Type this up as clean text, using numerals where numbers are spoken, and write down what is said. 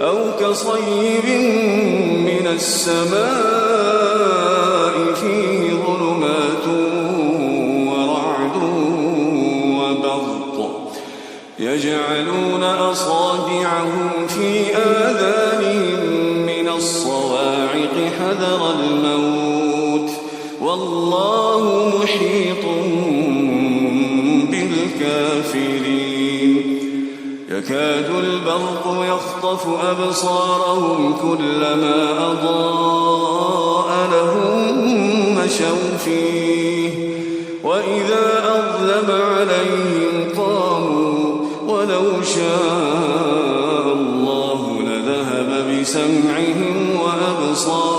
أو كصيب من السماء فيه ظلمات ورعد وبرق يجعلون أصابعهم في آذانهم من الصواعق حذر الموت والله محيط بالكافرين يكاد البرق يخطف أبصارهم كلما أضاء لهم مشوا فيه وإذا أظلم عليهم قاموا ولو شاء الله لذهب بسمعهم وأبصارهم